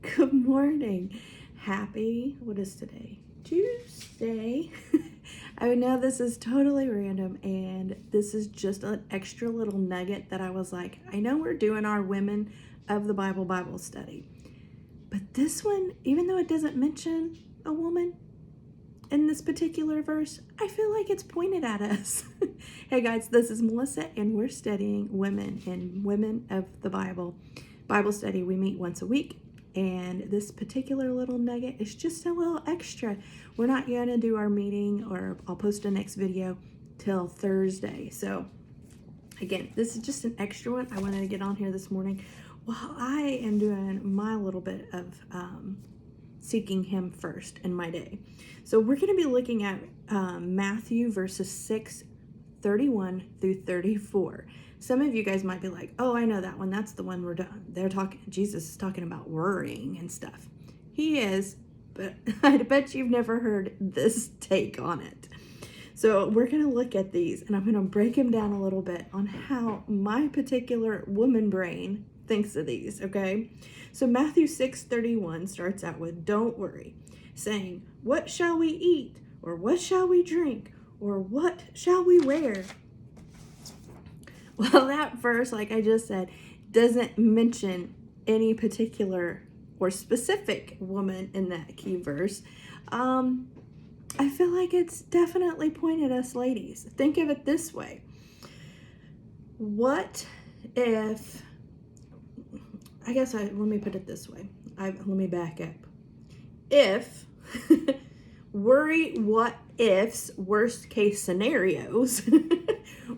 Good morning. What is today? Tuesday. I know this is totally random and this is just an extra little nugget that I was like, I know we're doing our Women of the Bible study, but this one, even though it doesn't mention a woman in this particular verse, I feel like it's pointed at us. Hey guys, this is Melissa and we're studying women in Women of the Bible study. We meet once a week. And this particular little nugget is just a little extra. We're not going to do our meeting, or I'll post a next video till Thursday. So again, this is just an extra one. I wanted to get on here this morning while I am doing my little bit of seeking him first in my day. So we're going to be looking at Matthew verses 6:31 through 34. Some of you guys might be like, oh, I know that one. That's the one we're done. Jesus is talking about worrying and stuff. He is, but I bet you've never heard this take on it. So we're going to look at these and I'm going to break them down a little bit on how my particular woman brain thinks of these, okay? So Matthew 6:31 starts out with, don't worry, saying, what shall we eat? Or what shall we drink? Or what shall we wear? Well, that verse, like I just said, doesn't mention any particular or specific woman in that key verse. I feel like it's definitely pointed us ladies. Think of it this way. What if, let me put it this way. Let me back up. If worry, what ifs, worst case scenarios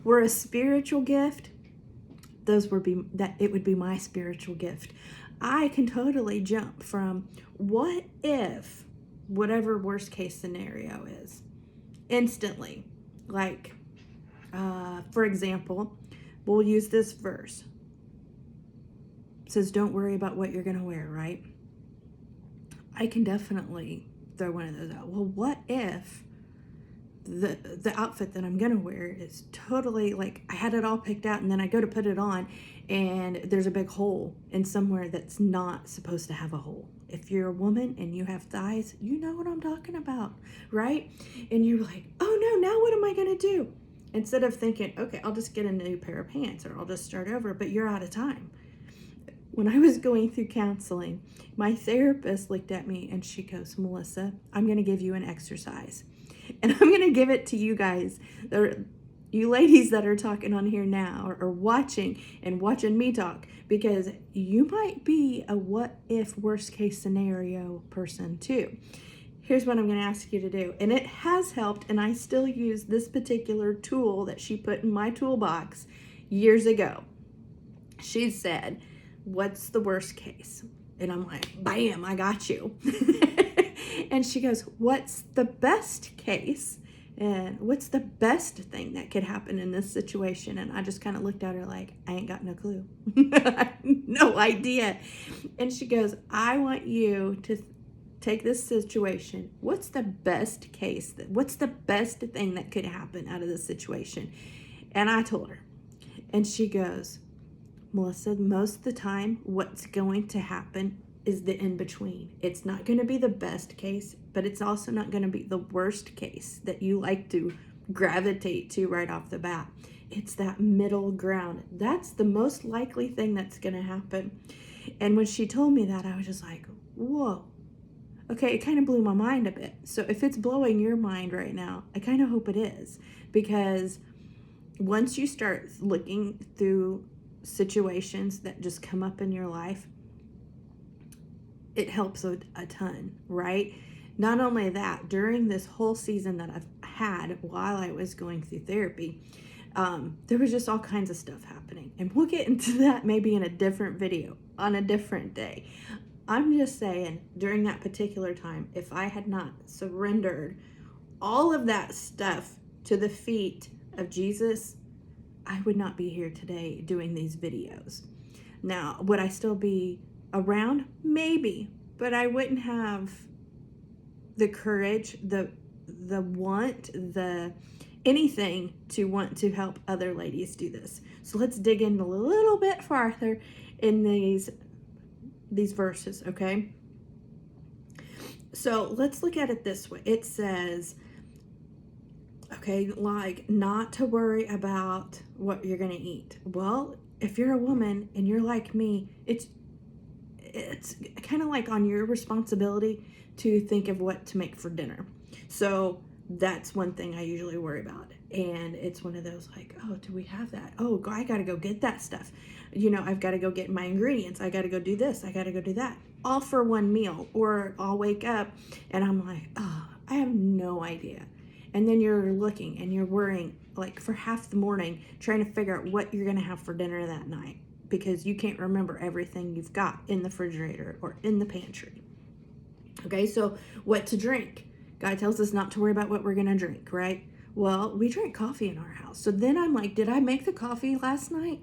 were a spiritual gift, it would be my spiritual gift. I can totally jump from what if whatever worst case scenario is instantly. Like, for example, we'll use this verse. It says, don't worry about what you're going to wear, right? I can definitely throw one of those out. Well, what if the outfit that I'm gonna wear is totally, like, I had it all picked out and then I go to put it on and there's a big hole in somewhere that's not supposed to have a hole. If you're a woman and you have thighs, you know what I'm talking about, right? And you're like, oh no, now what am I gonna do? Instead of thinking, okay, I'll just get a new pair of pants or I'll just start over, but you're out of time. When I was going through counseling, my therapist looked at me and she goes, Melissa, I'm going to give you an exercise. And I'm going to give it to you guys, you ladies that are talking on here now or watching me talk, because you might be a what if worst case scenario person too. Here's what I'm going to ask you to do. And it has helped, and I still use this particular tool that she put in my toolbox years ago. She said, what's the worst case? And I'm like, bam, I got you. And she goes, what's the best case? And what's the best thing that could happen in this situation? And I just kind of looked at her like, I ain't got no clue. No idea. And she goes, I want you to take this situation. What's the best case? What's the best thing that could happen out of this situation? And I told her. And she goes, Melissa, most of the time, what's going to happen is the in-between. It's not going to be the best case, but it's also not going to be the worst case that you like to gravitate to right off the bat. It's that middle ground. That's the most likely thing that's going to happen. And when she told me that, I was just like, whoa. Okay, it kind of blew my mind a bit. So if it's blowing your mind right now, I kind of hope it is. Because once you start looking through situations that just come up in your life, it helps a ton, right? Not only that, during this whole season that I've had while I was going through therapy, there was just all kinds of stuff happening. And we'll get into that maybe in a different video on a different day. I'm just saying, during that particular time, if I had not surrendered all of that stuff to the feet of Jesus, I would not be here today doing these videos. Now, would I still be around? Maybe, but I wouldn't have the courage, the want, anything to want to help other ladies do this. So let's dig in a little bit farther in these these verses, okay? So let's look at it this way. It says, okay, like not to worry about what you're going to eat. Well, if you're a woman and you're like me, it's kind of like on your responsibility to think of what to make for dinner. So that's one thing I usually worry about. And it's one of those like, oh, do we have that? Oh, I got to go get that stuff. I've got to go get my ingredients. I got to go do this. I got to go do that. All for one meal. Or I'll wake up and I'm like, oh, I have no idea. And then you're looking and you're worrying like for half the morning trying to figure out what you're going to have for dinner that night because you can't remember everything you've got in the refrigerator or in the pantry. Okay, so what to drink? God tells us not to worry about what we're going to drink, right? Well, we drink coffee in our house. So then I'm like, did I make the coffee last night?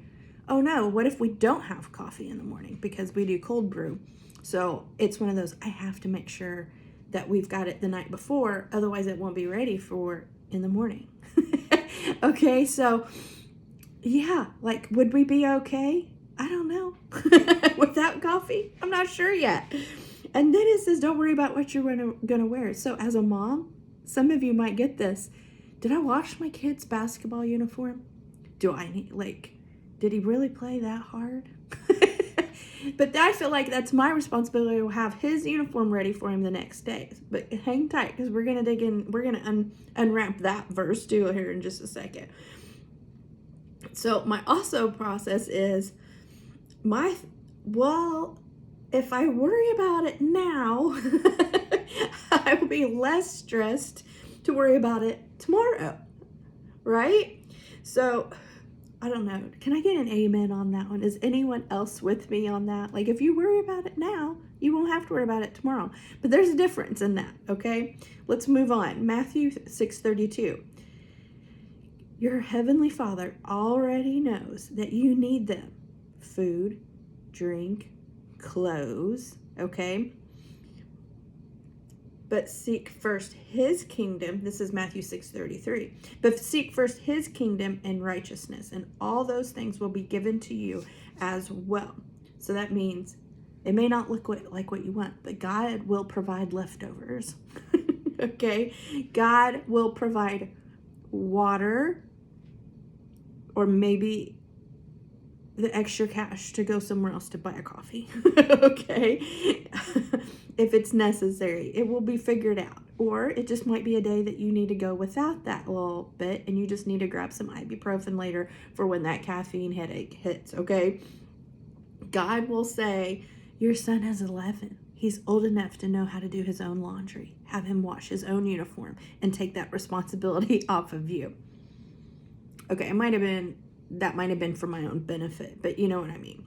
Oh no, what if we don't have coffee in the morning because we do cold brew? So it's one of those, I have to make sure that we've got it the night before, otherwise it won't be ready for in the morning. Okay, so yeah, like would we be okay? I don't know. Without coffee? I'm not sure yet. And then it says, don't worry about what you're gonna wear. So as a mom, some of you might get this. Did I wash my kid's basketball uniform? Did he really play that hard? But I feel like that's my responsibility to have his uniform ready for him the next day. But hang tight because we're going to dig in. We're going to unwrap that verse too here in just a second. So my also process is if I worry about it now, I will be less stressed to worry about it tomorrow. Right? So I don't know. Can I get an amen on that one? Is anyone else with me on that? Like if you worry about it now, you won't have to worry about it tomorrow. But there's a difference in that, okay? Let's move on. Matthew 6:32. Your heavenly Father already knows that you need them. Food, drink, clothes, okay? But seek first his kingdom. This is Matthew 6:33. But seek first his kingdom and righteousness, and all those things will be given to you as well. So that means it may not look like what you want, but God will provide leftovers. Okay? God will provide water or maybe the extra cash to go somewhere else to buy a coffee. Okay? If it's necessary, it will be figured out. Or it just might be a day that you need to go without that little bit and you just need to grab some ibuprofen later for when that caffeine headache hits, okay? God will say, your son is 11. He's old enough to know how to do his own laundry. Have him wash his own uniform and take that responsibility off of you. Okay, that might have been for my own benefit, but you know what I mean.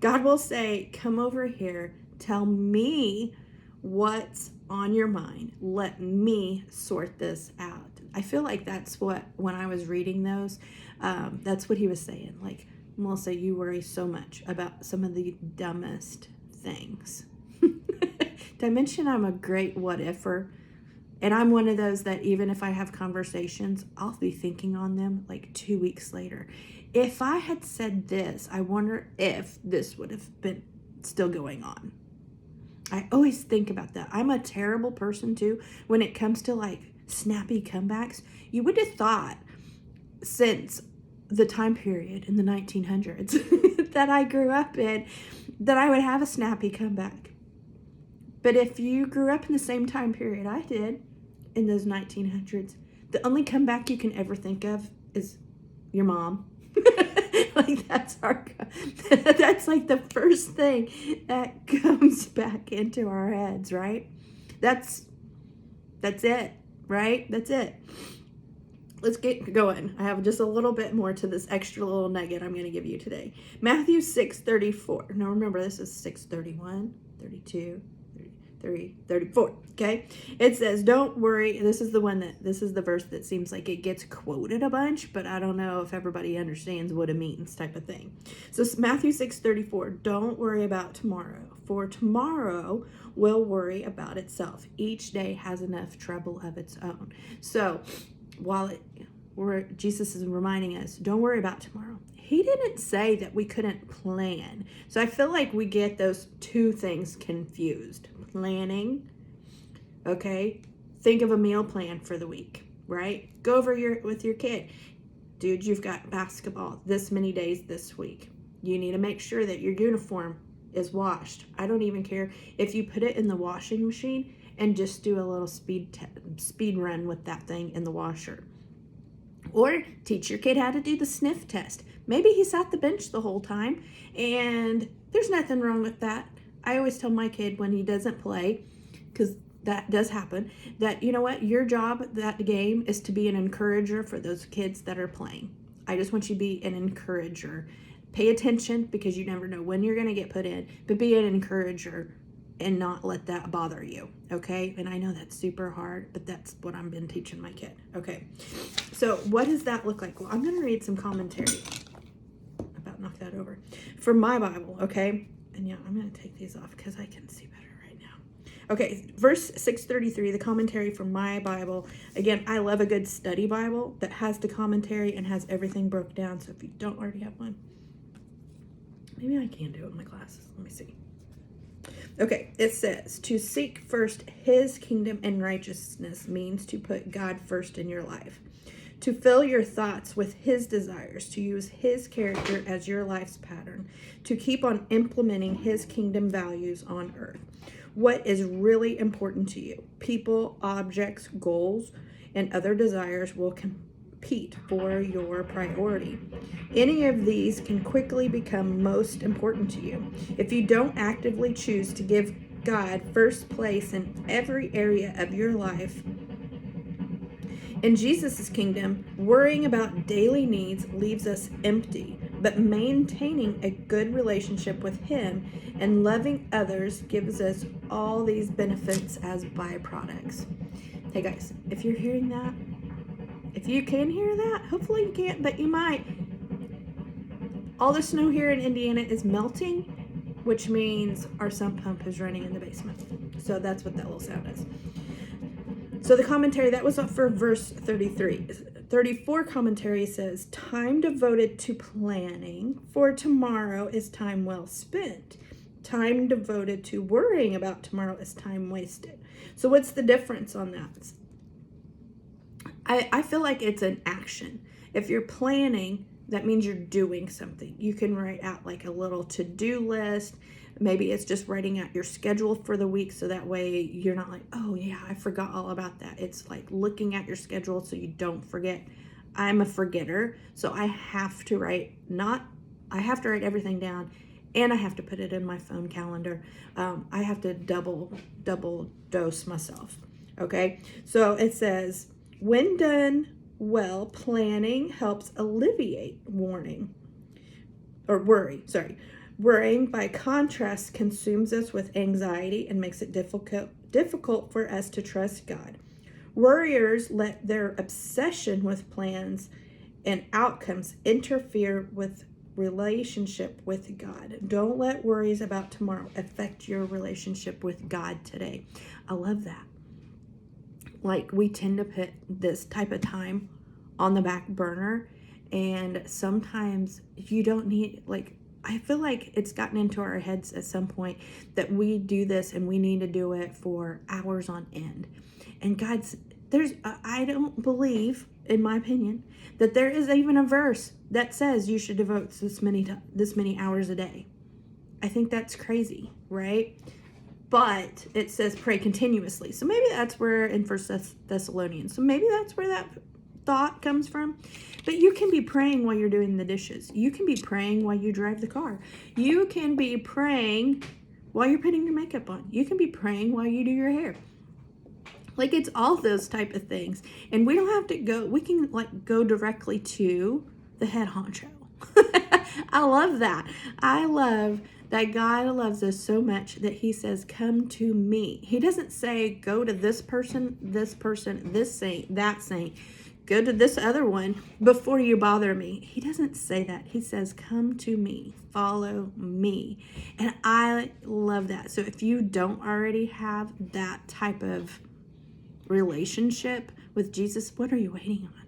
God will say, come over here, tell me what's on your mind. Let me sort this out. I feel like that's what, when I was reading those, that's what he was saying. Like, Melissa, you worry so much about some of the dumbest things. Did I mention I'm a great what-ifer? And I'm one of those that even if I have conversations, I'll be thinking on them like 2 weeks later. If I had said this, I wonder if this would have been still going on. I always think about that. I'm a terrible person too when it comes to like snappy comebacks. You would have thought since the time period in the 1900s that I grew up in that I would have a snappy comeback. But if you grew up in the same time period I did in those 1900s, the only comeback you can ever think of is your mom. Like that's like the first thing that comes back into our heads, right? That's it, right? That's it. Let's get going. I have just a little bit more to this extra little nugget I'm going to give you today. Matthew 6:34. Now remember, this is 6:31, 32, 33, 34. Okay? It says, don't worry. This is the verse that seems like it gets quoted a bunch, but I don't know if everybody understands what it means type of thing. So Matthew 6:34. Don't worry about tomorrow, for tomorrow will worry about itself. Each day has enough trouble of its own. So while where Jesus is reminding us, don't worry about tomorrow. He didn't say that we couldn't plan. So I feel like we get those two things confused. Planning, okay? Think of a meal plan for the week, right? Go over with your kid. Dude, you've got basketball this many days this week. You need to make sure that your uniform is washed. I don't even care if you put it in the washing machine and just do a little speed run with that thing in the washer. Or teach your kid how to do the sniff test. Maybe he sat the bench the whole time, and there's nothing wrong with that. I always tell my kid when he doesn't play, because that does happen, that you know what, your job that game is to be an encourager for those kids that are playing. I just want you to be an encourager. Pay attention, because you never know when you're going to get put in, but be an encourager and not let that bother you, okay? And I know that's super hard, but that's what I've been teaching my kid. Okay, so what does that look like? Well, I'm going to read some commentary. About knock that over. From my Bible, okay? And yeah, I'm going to take these off because I can see better right now. Okay, verse 633, the commentary from my Bible. Again, I love a good study Bible that has the commentary and has everything broke down. So if you don't already have one, maybe I can do it in my classes. Let me see. Okay, it says, to seek first his kingdom and righteousness means to put God first in your life. To fill your thoughts with his desires, to use his character as your life's pattern, to keep on implementing his kingdom values on earth. What is really important to you? People, objects, goals, and other desires will compete for your priority. Any of these can quickly become most important to you. If you don't actively choose to give God first place in every area of your life, in Jesus' kingdom, worrying about daily needs leaves us empty, but maintaining a good relationship with him and loving others gives us all these benefits as byproducts. Hey guys, if you're hearing that, if you can hear that, hopefully you can't, but you might. All the snow here in Indiana is melting, which means our sump pump is running in the basement. So that's what that little sound is. So the commentary, that was up for verse 33. 34 commentary says, time devoted to planning for tomorrow is time well spent. Time devoted to worrying about tomorrow is time wasted. So what's the difference on that? I feel like it's an action. If you're planning, that means you're doing something. You can write out like a little to-do list. Maybe it's just writing out your schedule for the week, so that way you're not like, oh yeah, I forgot all about that. It's like looking at your schedule so you don't forget. I'm a forgetter, so I have to write everything down, and I have to put it in my phone calendar. I have to double dose myself. Okay, so it says, when done well, planning helps alleviate worry. Worrying, by contrast, consumes us with anxiety and makes it difficult for us to trust God. Worriers let their obsession with plans and outcomes interfere with relationship with God. Don't let worries about tomorrow affect your relationship with God today. I love that. Like, we tend to put this type of time on the back burner, and sometimes you don't need, like, I feel like it's gotten into our heads at some point that we do this and we need to do it for hours on end. And I don't believe, in my opinion, that there is even a verse that says you should devote this many hours a day. I think that's crazy, right? But it says pray continuously. So maybe that's where in 1 Thessalonians. So maybe that's where that thought comes from. But you can be praying while you're doing the dishes. You can be praying while you drive the car. You can be praying while you're putting your makeup on. You can be praying while you do your hair. Like, it's all those type of things. And we don't have to go, we can like go directly to the head honcho. I love that. I love that God loves us so much that he says, come to me. He doesn't say, go to this person, this saint, that saint. Go to this other one before you bother me. He doesn't say that. He says, come to me, follow me. And I love that. So if you don't already have that type of relationship with Jesus, what are you waiting on?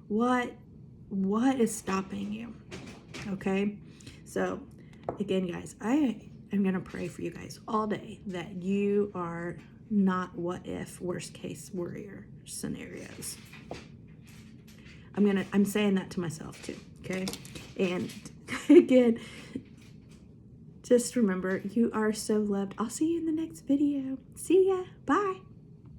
What is stopping you? Okay? So, again, guys, I am going to pray for you guys all day that you are not what if worst case warrior scenarios. I'm saying that to myself too, okay? And again, just remember, you are so loved. I'll see you in the next video. See ya. Bye.